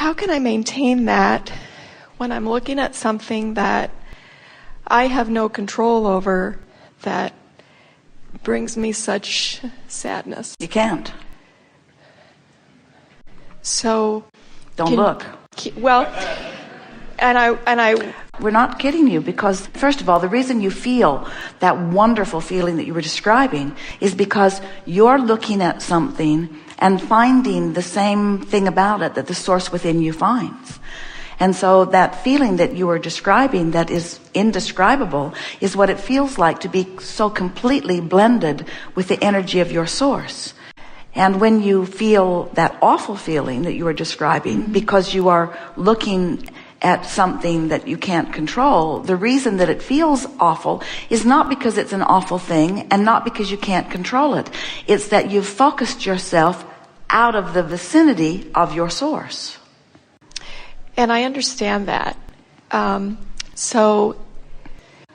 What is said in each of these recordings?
how can I maintain that when I'm looking at something that I have no control over that brings me such sadness? You can't. So don't look. Well, and I we're not kidding you, because first of all, the reason you feel that wonderful feeling that you were describing is because you're looking at something and finding the same thing about it that the source within you finds. And so that feeling that you were describing that is indescribable is what it feels like to be so completely blended with the energy of your source. And when you feel that awful feeling that you were describing, because you are looking at something that you can't control, the reason that it feels awful is not because it's an awful thing and not because you can't control it. It's that you've focused yourself out of the vicinity of your source. And I understand that. So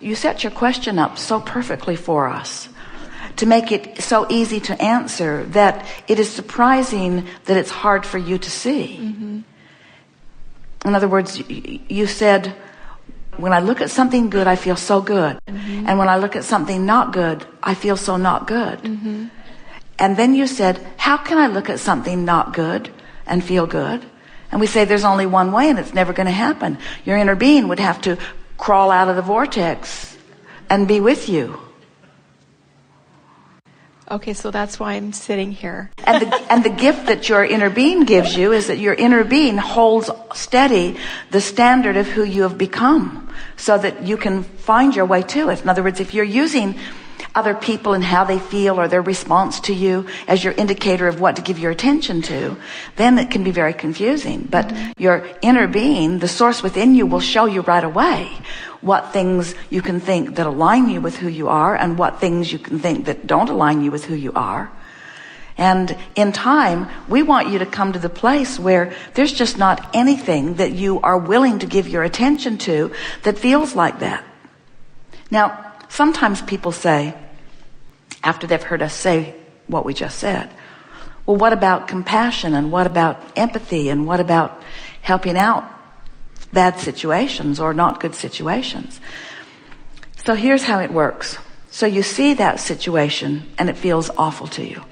you set your question up so perfectly for us to make it so easy to answer that it is surprising that it's hard for you to see. Mm-hmm. In other words, you said, when I look at something good, I feel so good. Mm-hmm. And when I look at something not good, I feel so not good. Mm-hmm. And then you said, how can I look at something not good and feel good? And we say there's only one way, and it's never going to happen. Your inner being would have to crawl out of the vortex and be with you. Okay, so that's why I'm sitting here. And the gift that your inner being gives you is that your inner being holds steady the standard of who you have become so that you can find your way to it. In other words, if you're using other people and how they feel or their response to you as your indicator of what to give your attention to, then it can be very confusing. But your inner being, the source within you, will show you right away what things you can think that align you with who you are and what things you can think that don't align you with who you are. And in time, we want you to come to the place where there's just not anything that you are willing to give your attention to that feels like that. Now, sometimes people say, after they've heard us say what we just said, well, what about compassion, and what about empathy, and what about helping out bad situations or not good situations? So here's how it works. So you see that situation and it feels awful to you.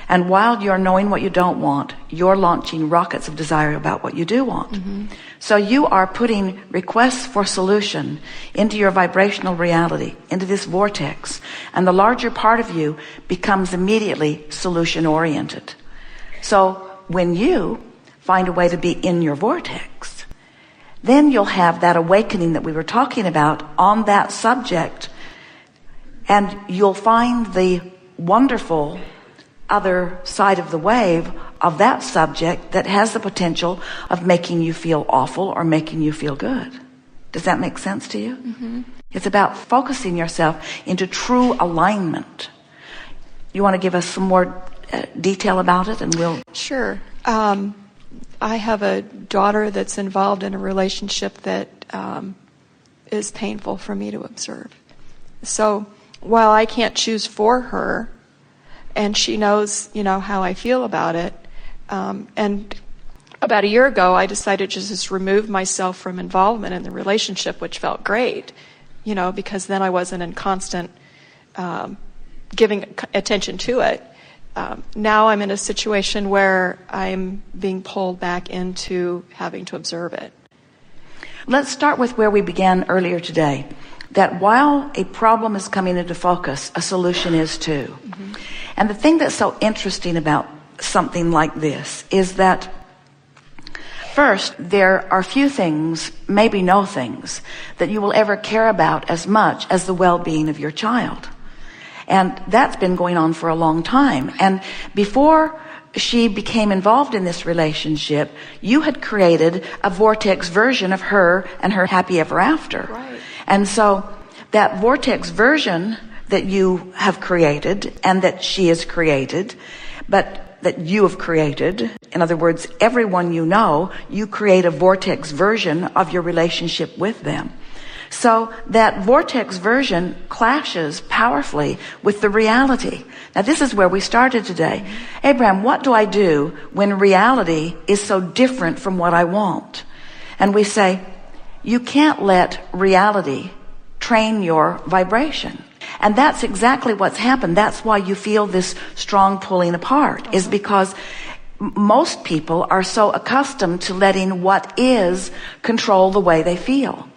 And while you're knowing what you don't want, you're launching rockets of desire about what you do want. Mm-hmm. So you are putting requests for solution into your vibrational reality, into this vortex. And the larger part of you becomes immediately solution oriented. So when you find a way to be in your vortex, then you'll have that awakening that we were talking about on that subject. And you'll find the wonderful other side of the wave of that subject that has the potential of making you feel awful or making you feel good. Does that make sense to you? Mm-hmm. It's about focusing yourself into true alignment. You want to give us some more detail about it, and we'll... Sure. I have a daughter that's involved in a relationship that is painful for me to observe. So while I can't choose for her, and she knows, how I feel about it. And about a year ago, I decided to just remove myself from involvement in the relationship, which felt great, because then I wasn't in constant giving attention to it. Now I'm in a situation where I'm being pulled back into having to observe it. Let's start with where we began earlier today, that while a problem is coming into focus, a solution is too. Mm-hmm. And the thing that's so interesting about something like this is that, first, there are few things, maybe no things, that you will ever care about as much as the well-being of your child. And that's been going on for a long time. And before she became involved in this relationship, you had created a vortex version of her and her happy ever after. Right. And so that vortex version that you have created and that she has created, but that you have created, in other words, everyone you know, you create a vortex version of your relationship with them. So that vortex version clashes powerfully with the reality. Now this is where we started today. Abraham, what do I do when reality is so different from what I want? And we say, you can't let reality train your vibration. And that's exactly what's happened. That's why you feel this strong pulling apart, is because most people are so accustomed to letting what is control the way they feel.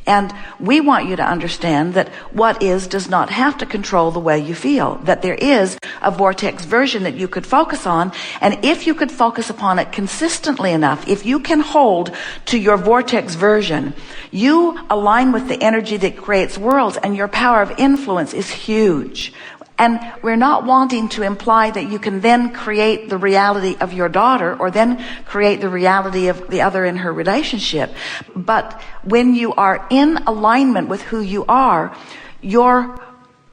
And we want you to understand that what is does not have to control the way you feel, that there is a vortex version that you could focus on. And if you could focus upon it consistently enough, if you can hold to your vortex version, you align with the energy that creates worlds, and your power of influence is huge. And we're not wanting to imply that you can then create the reality of your daughter or then create the reality of the other in her relationship. But when you are in alignment with who you are, your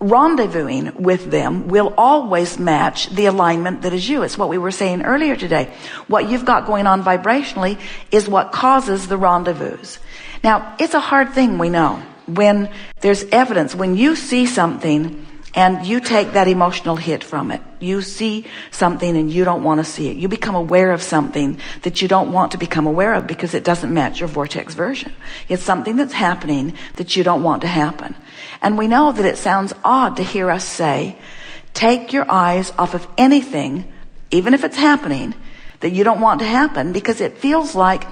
rendezvousing with them will always match the alignment that is you. It's what we were saying earlier today. What you've got going on vibrationally is what causes the rendezvous. Now, it's a hard thing, we know, when there's evidence, when you see something and you take that emotional hit from it. You see something and you don't want to see it. You become aware of something that you don't want to become aware of because it doesn't match your vortex version. It's something that's happening that you don't want to happen. And we know that it sounds odd to hear us say, take your eyes off of anything, even if it's happening, that you don't want to happen, because it feels like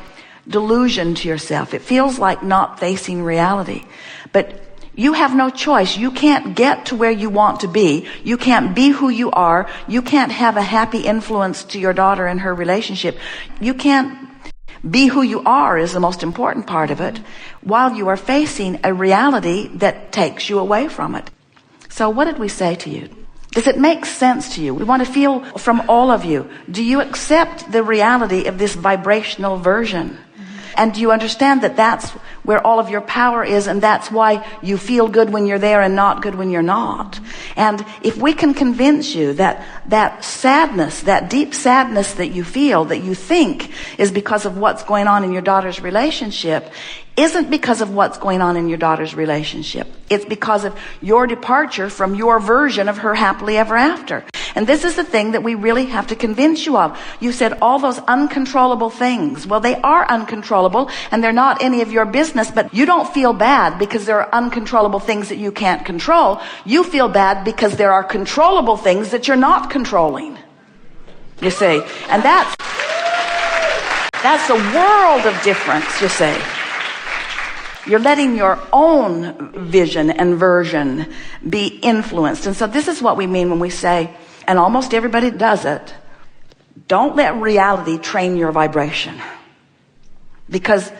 delusion to yourself. It feels like not facing reality. But you have no choice. You can't get to where you want to be. You can't be who you are. You can't have a happy influence to your daughter and her relationship. You can't be who you are is the most important part of it, while you are facing a reality that takes you away from it. So what did we say to you? Does it make sense to you? We want to feel from all of you. Do you accept the reality of this vibrational version? And do you understand that that's where all of your power is, and that's why you feel good when you're there and not good when you're not? And if we can convince you that that sadness, that deep sadness that you feel, that you think is because of what's going on in your daughter's relationship, isn't because of what's going on in your daughter's relationship. It's because of your departure from your version of her happily ever after. And this is the thing that we really have to convince you of. You said all those uncontrollable things. Well, they are uncontrollable and they're not any of your business, but you don't feel bad because there are uncontrollable things that you can't control. You feel bad because there are controllable things that you're not controlling. You see? And that's a world of difference, you see. You're letting your own vision and version be influenced. And so this is what we mean when we say, and almost everybody does it, don't let reality train your vibration. Because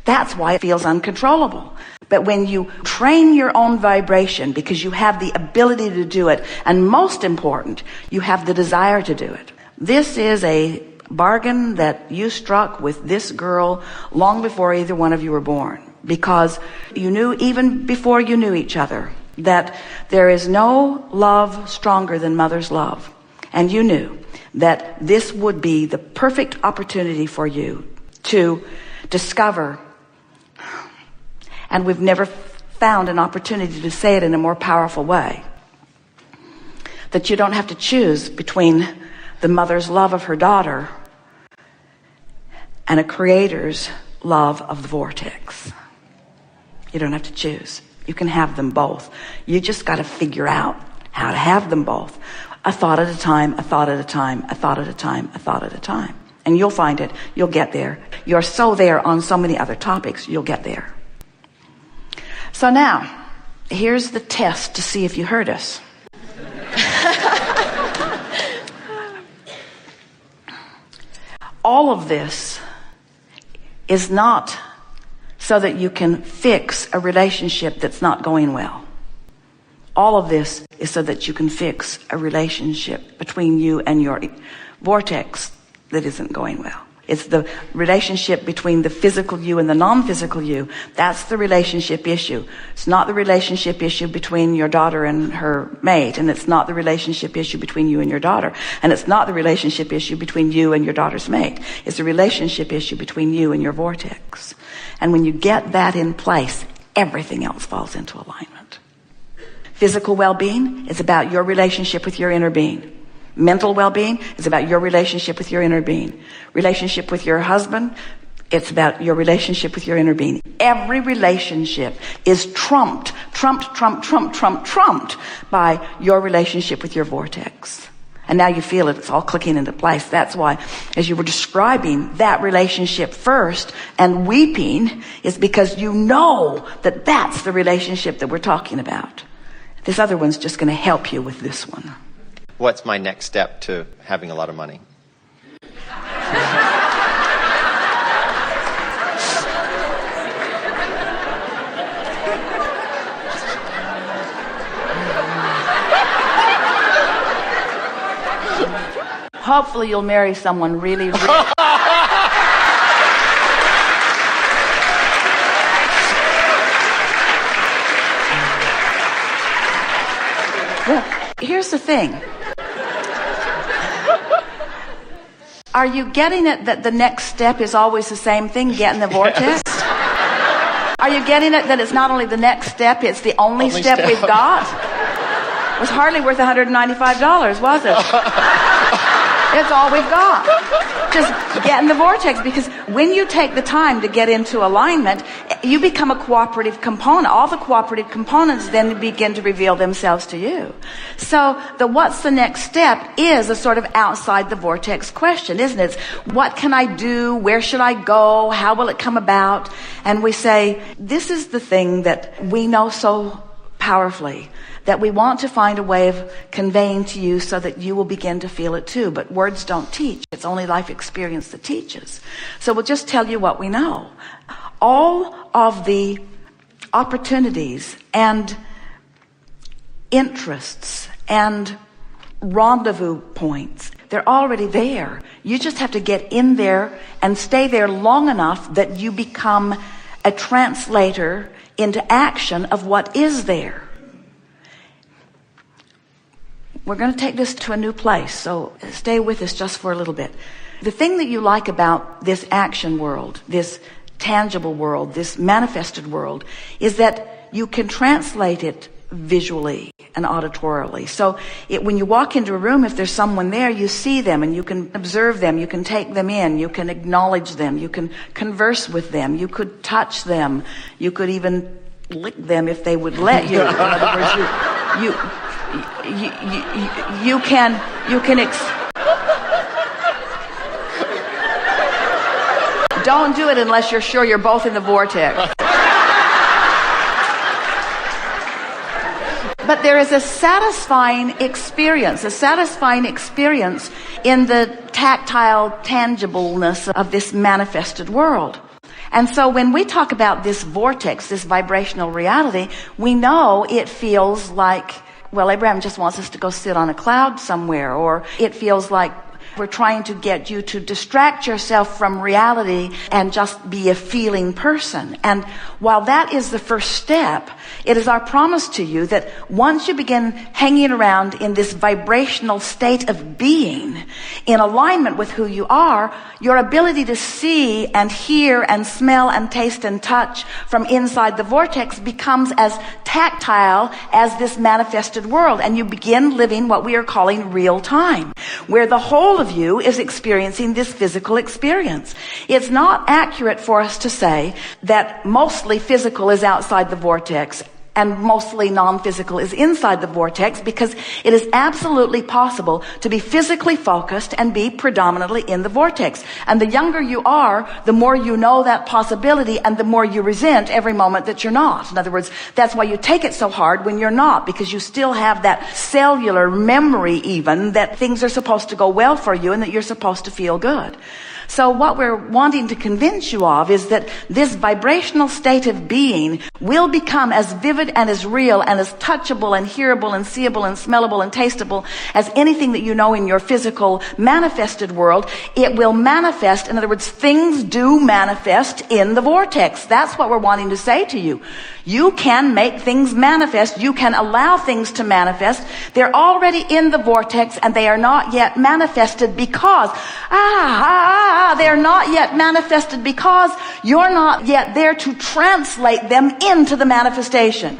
that's why it feels uncontrollable. But when you train your own vibration, because you have the ability to do it, and most important, you have the desire to do it. This is a bargain that you struck with this girl long before either one of you were born. Because you knew, even before you knew each other, that there is no love stronger than mother's love. And you knew that this would be the perfect opportunity for you to discover. And we've never found an opportunity to say it in a more powerful way. That you don't have to choose between the mother's love of her daughter and a creator's love of the vortex. You don't have to choose. You can have them both. You just got to figure out how to have them both. A thought at a time, a thought at a time, a thought at a time, a thought at a time. And you'll find it. You'll get there. You're so there on so many other topics, you'll get there. So now, here's the test to see if you heard us. All of this is not so that you can fix a relationship that's not going well. All of this is so that you can fix a relationship between you and your vortex that isn't going well. It's the relationship between the physical you and the non-physical you. That's the relationship issue. It's not the relationship issue between your daughter and her mate. And it's not the relationship issue between you and your daughter. And it's not the relationship issue between you and your daughter's mate. It's the relationship issue between you and your vortex. And when you get that in place, everything else falls into alignment. Physical well-being is about your relationship with your inner being. Mental well-being is about your relationship with your inner being. Relationship with your husband, it's about your relationship with your inner being. Every relationship is trumped by your relationship with your vortex. And now you feel it, it's all clicking into place. That's why, as you were describing that relationship first and weeping, is because you know that that's the relationship that we're talking about. This other one's just going to help you with this one. What's my next step to having a lot of money? Hopefully you'll marry someone really rich. Well, here's the thing. Are you getting it that the next step is always the same thing, get in the vortex? Are you getting it that it's not only the next step, it's the only step we've got? It was hardly worth $195, was it? It's all we've got. Just get in the vortex, because when you take the time to get into alignment, you become a cooperative component. All the cooperative components then begin to reveal themselves to you. So the what's the next step is a sort of outside the vortex question, isn't it? It's, what can I do? Where should I go? How will it come about? And we say, this is the thing that we know so powerfully, that we want to find a way of conveying to you so that you will begin to feel it too. But words don't teach. It's only life experience that teaches. So we'll just tell you what we know. All of the opportunities and interests and rendezvous points, they're already there. You just have to get in there and stay there long enough that you become a translator into action of what is there. We're going to take this to a new place, so stay with us just for a little bit. The thing that you like about this action world, this tangible world, this manifested world, is that you can translate it visually and auditorily. So when you walk into a room, if there's someone there, you see them and you can observe them, you can take them in, you can acknowledge them, you can converse with them, you could touch them, you could even lick them if they would let you. In other words, you can don't do it unless you're sure you're both in the vortex. But there is a satisfying experience in the tactile tangibleness of this manifested world. And so when we talk about this vortex, this vibrational reality, we know it feels like, well, Abraham just wants us to go sit on a cloud somewhere, or it feels like we're trying to get you to distract yourself from reality and just be a feeling person. And while that is the first step, it is our promise to you that once you begin hanging around in this vibrational state of being, in alignment with who you are, your ability to see and hear and smell and taste and touch from inside the vortex becomes as tactile as this manifested world. And you begin living what we are calling real time, where the whole of you is experiencing this physical experience. It's not accurate for us to say that mostly physical is outside the vortex and mostly non-physical is inside the vortex, because it is absolutely possible to be physically focused and be predominantly in the vortex. And the younger you are, the more you know that possibility and the more you resent every moment that you're not. In other words, that's why you take it so hard when you're not, because you still have that cellular memory even that things are supposed to go well for you and that you're supposed to feel good. So what we're wanting to convince you of is that this vibrational state of being will become as vivid and as real and as touchable and hearable and seeable and smellable and tasteable as anything that you know in your physical manifested world. It will manifest. In other words, things do manifest in the vortex. That's what we're wanting to say to you. You can make things manifest. You can allow things to manifest. They're already in the vortex and they are not yet manifested because, they're they are not yet manifested because you're not yet there to translate them into the manifestation.